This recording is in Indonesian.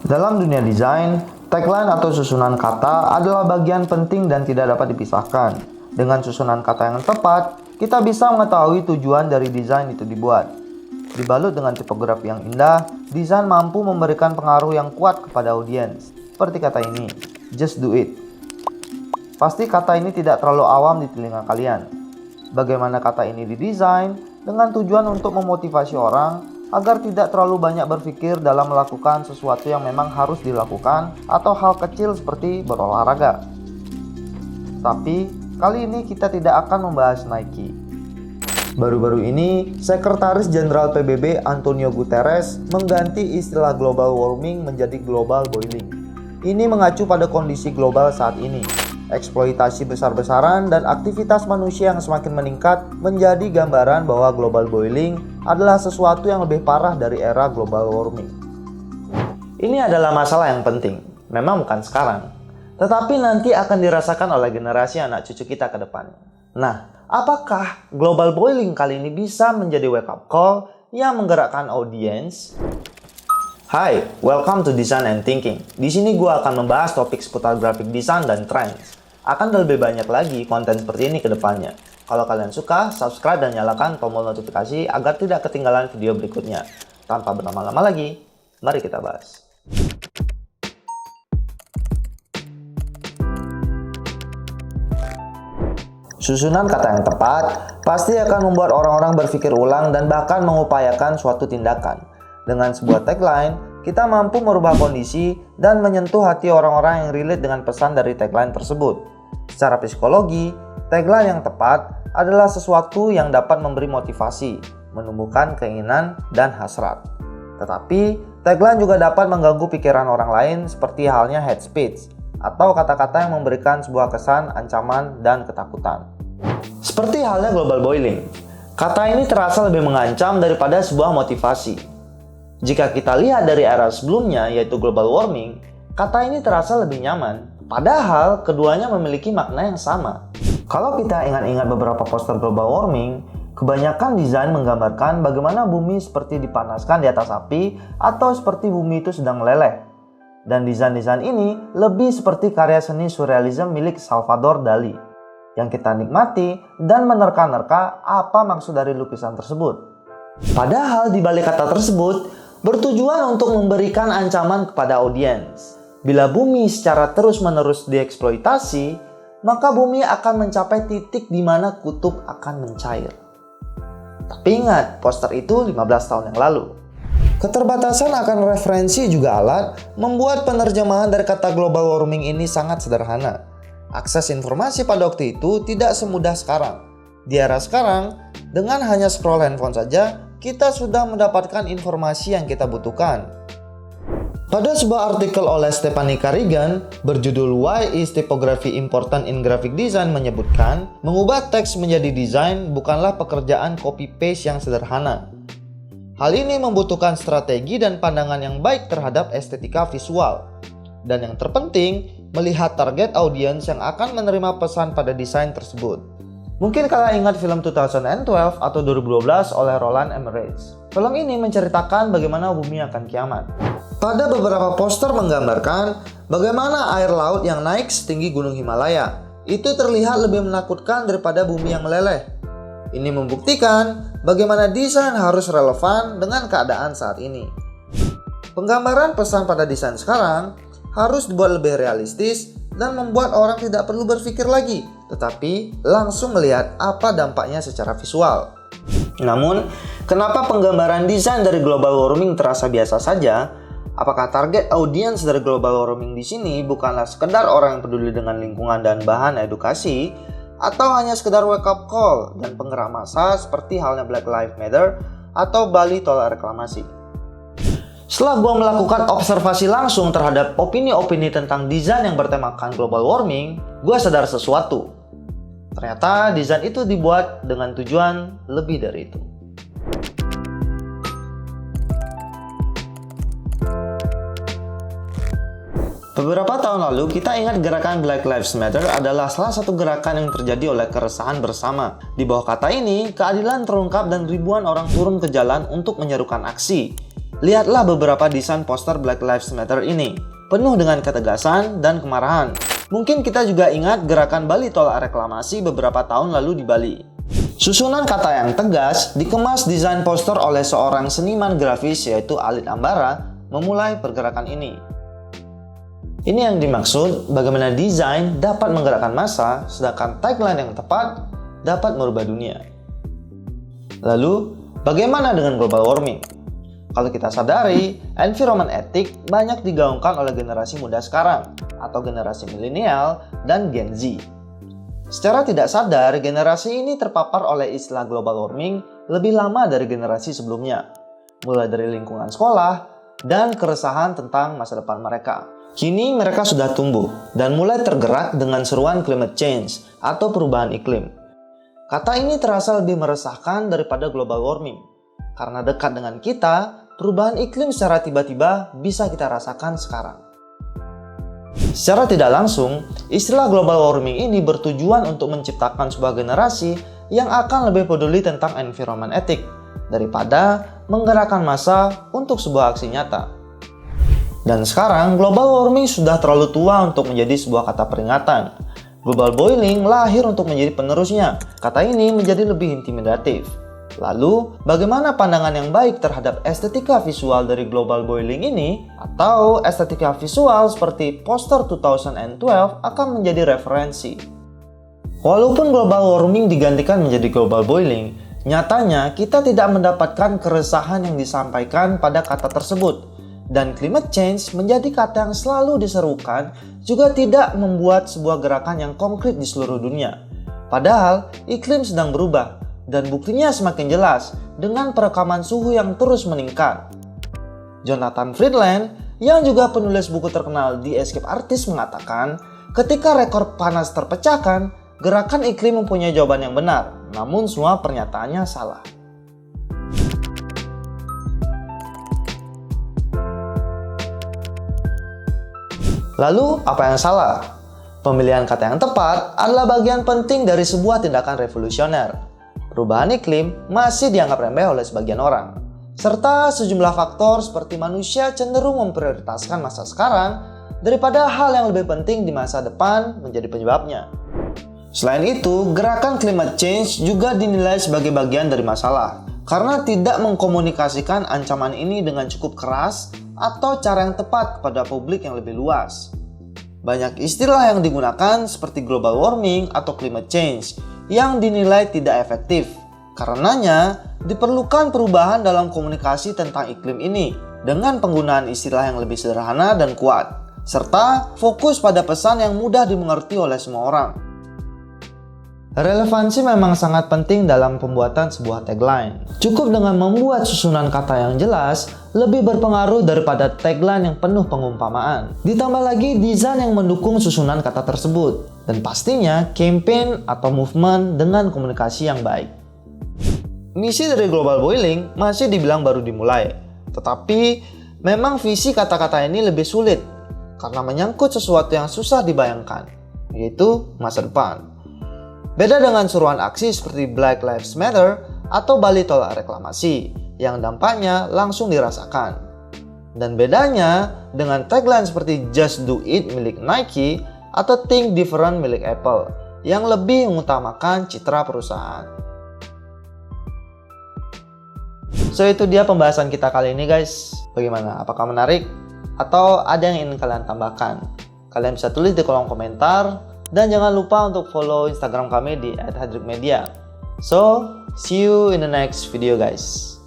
Dalam dunia desain, tagline atau susunan kata adalah bagian penting dan tidak dapat dipisahkan. Dengan susunan kata yang tepat, kita bisa mengetahui tujuan dari desain itu dibuat. Dibalut dengan tipografi yang indah, desain mampu memberikan pengaruh yang kuat kepada audiens. Seperti kata ini, just do it. Pasti kata ini tidak terlalu awam di telinga kalian. Bagaimana kata ini didesain dengan tujuan untuk memotivasi orang agar tidak terlalu banyak berpikir dalam melakukan sesuatu yang memang harus dilakukan atau hal kecil seperti berolahraga. Tapi kali ini kita tidak akan membahas Nike. Baru-baru ini, Sekretaris Jenderal PBB Antonio Guterres mengganti istilah global warming menjadi global boiling. Ini mengacu pada kondisi global saat ini. Eksploitasi besar-besaran dan aktivitas manusia yang semakin meningkat menjadi gambaran bahwa global boiling adalah sesuatu yang lebih parah dari era global warming. Ini adalah masalah yang penting, memang bukan sekarang, tetapi nanti akan dirasakan oleh generasi anak cucu kita ke depan. Nah, apakah global boiling kali ini bisa menjadi wake up call yang menggerakkan audiens? Hai, welcome to Design and Thinking. Di sini gue akan membahas topik seputar graphic design dan trends. Akan lebih banyak lagi konten seperti ini ke depannya. Kalau kalian suka, subscribe dan nyalakan tombol notifikasi agar tidak ketinggalan video berikutnya. Tanpa berlama-lama lagi, mari kita bahas. Susunan kata yang tepat pasti akan membuat orang-orang berpikir ulang dan bahkan mengupayakan suatu tindakan. Dengan sebuah tagline, kita mampu merubah kondisi dan menyentuh hati orang-orang yang relate dengan pesan dari tagline tersebut. Secara psikologi, tagline yang tepat adalah sesuatu yang dapat memberi motivasi, menumbuhkan keinginan dan hasrat. Tetapi, tagline juga dapat mengganggu pikiran orang lain seperti halnya hate speech atau kata-kata yang memberikan sebuah kesan ancaman dan ketakutan. Seperti halnya global boiling, kata ini terasa lebih mengancam daripada sebuah motivasi. Jika kita lihat dari era sebelumnya, yaitu global warming, kata ini terasa lebih nyaman. Padahal, keduanya memiliki makna yang sama. Kalau kita ingat-ingat beberapa poster global warming, kebanyakan desain menggambarkan bagaimana bumi seperti dipanaskan di atas api atau seperti bumi itu sedang meleleh. Dan desain-desain ini lebih seperti karya seni surrealism milik Salvador Dali, yang kita nikmati dan menerka-nerka apa maksud dari lukisan tersebut. Padahal di balik kata tersebut bertujuan untuk memberikan ancaman kepada audiens. Bila bumi secara terus-menerus dieksploitasi, maka bumi akan mencapai titik di mana kutub akan mencair. Tapi ingat, poster itu 15 tahun yang lalu. Keterbatasan akan referensi juga alat membuat penerjemahan dari kata global warming ini sangat sederhana. Akses informasi pada waktu itu tidak semudah sekarang. Di era sekarang, dengan hanya scroll handphone saja, kita sudah mendapatkan informasi yang kita butuhkan. Pada sebuah artikel oleh Stephanie Carrigan berjudul Why is Typography Important in Graphic Design menyebutkan, mengubah teks menjadi desain bukanlah pekerjaan copy-paste yang sederhana. Hal ini membutuhkan strategi dan pandangan yang baik terhadap estetika visual. Dan yang terpenting, melihat target audiens yang akan menerima pesan pada desain tersebut. Mungkin kalian ingat film 2012 atau 2012 oleh Roland Emmerich. Film ini menceritakan bagaimana bumi akan kiamat. Pada beberapa poster menggambarkan bagaimana air laut yang naik setinggi gunung Himalaya itu terlihat lebih menakutkan daripada bumi yang meleleh. Ini membuktikan bagaimana desain harus relevan dengan keadaan saat ini. Penggambaran pesan pada desain sekarang harus dibuat lebih realistis dan membuat orang tidak perlu berpikir lagi, tetapi langsung melihat apa dampaknya secara visual. Namun, kenapa penggambaran desain dari global warming terasa biasa saja? Apakah target audiens dari global warming di sini bukanlah sekedar orang yang peduli dengan lingkungan dan bahan edukasi, atau hanya sekedar wake up call dan penggerak massa seperti halnya Black Lives Matter atau Bali tolak reklamasi? Setelah gue melakukan observasi langsung terhadap opini-opini tentang desain yang bertemakan global warming, gue sadar sesuatu. Ternyata desain itu dibuat dengan tujuan lebih dari itu. Beberapa tahun lalu, kita ingat gerakan Black Lives Matter adalah salah satu gerakan yang terjadi oleh keresahan bersama. Di bawah kata ini, keadilan terungkap dan ribuan orang turun ke jalan untuk menyerukan aksi. Lihatlah beberapa desain poster Black Lives Matter ini, penuh dengan ketegasan dan kemarahan. Mungkin kita juga ingat gerakan Bali tolak reklamasi beberapa tahun lalu di Bali. Susunan kata yang tegas dikemas desain poster oleh seorang seniman grafis yaitu Alit Ambara memulai pergerakan ini. Ini yang dimaksud bagaimana desain dapat menggerakkan massa, sedangkan tagline yang tepat dapat merubah dunia. Lalu, bagaimana dengan global warming? Kalau kita sadari, environment ethic banyak digaungkan oleh generasi muda sekarang, atau generasi milenial dan Gen Z. Secara tidak sadar, generasi ini terpapar oleh istilah global warming lebih lama dari generasi sebelumnya, mulai dari lingkungan sekolah dan keresahan tentang masa depan mereka. Kini mereka sudah tumbuh dan mulai tergerak dengan seruan climate change atau perubahan iklim. Kata ini terasa lebih meresahkan daripada global warming, karena dekat dengan kita, perubahan iklim secara tiba-tiba bisa kita rasakan sekarang. Secara tidak langsung, istilah global warming ini bertujuan untuk menciptakan sebuah generasi yang akan lebih peduli tentang environment ethic daripada menggerakkan massa untuk sebuah aksi nyata. Dan sekarang, global warming sudah terlalu tua untuk menjadi sebuah kata peringatan. Global boiling lahir untuk menjadi penerusnya. Kata ini menjadi lebih intimidatif. Lalu, bagaimana pandangan yang baik terhadap estetika visual dari global boiling ini? Atau estetika visual seperti poster 2012 akan menjadi referensi. Walaupun global warming digantikan menjadi global boiling, nyatanya kita tidak mendapatkan keresahan yang disampaikan pada kata tersebut. Dan climate change menjadi kata yang selalu diserukan juga tidak membuat sebuah gerakan yang konkret di seluruh dunia. Padahal, iklim sedang berubah. Dan buktinya semakin jelas dengan perekaman suhu yang terus meningkat. Jonathan Friedland, yang juga penulis buku terkenal The Escape Artist, mengatakan, ketika rekor panas terpecahkan, gerakan iklim mempunyai jawaban yang benar, namun semua pernyataannya salah. Lalu, apa yang salah? Pemilihan kata yang tepat adalah bagian penting dari sebuah tindakan revolusioner. Perubahan iklim masih dianggap remeh oleh sebagian orang, serta sejumlah faktor seperti manusia cenderung memprioritaskan masa sekarang daripada hal yang lebih penting di masa depan menjadi penyebabnya. Selain itu, gerakan climate change juga dinilai sebagai bagian dari masalah karena tidak mengkomunikasikan ancaman ini dengan cukup keras atau cara yang tepat kepada publik yang lebih luas. Banyak istilah yang digunakan seperti global warming atau climate change yang dinilai tidak efektif. Karenanya, diperlukan perubahan dalam komunikasi tentang iklim ini dengan penggunaan istilah yang lebih sederhana dan kuat, serta fokus pada pesan yang mudah dimengerti oleh semua orang. Relevansi memang sangat penting dalam pembuatan sebuah tagline. Cukup dengan membuat susunan kata yang jelas lebih berpengaruh daripada tagline yang penuh pengumpamaan. Ditambah lagi desain yang mendukung susunan kata tersebut. Dan pastinya campaign atau movement dengan komunikasi yang baik. Misi dari Global Boiling masih dibilang baru dimulai. Tetapi memang visi kata-kata ini lebih sulit karena menyangkut sesuatu yang susah dibayangkan, yaitu masa depan. Beda dengan seruan aksi seperti Black Lives Matter atau Bali tolak reklamasi yang dampaknya langsung dirasakan. Dan bedanya dengan tagline seperti Just Do It milik Nike atau Think Different milik Apple yang lebih mengutamakan citra perusahaan. So itu dia pembahasan kita kali ini guys. Bagaimana? Apakah menarik? Atau ada yang ingin kalian tambahkan? Kalian bisa tulis di kolom komentar. Dan jangan lupa untuk follow Instagram kami di @hadrikmedia. So, see you in the next video guys.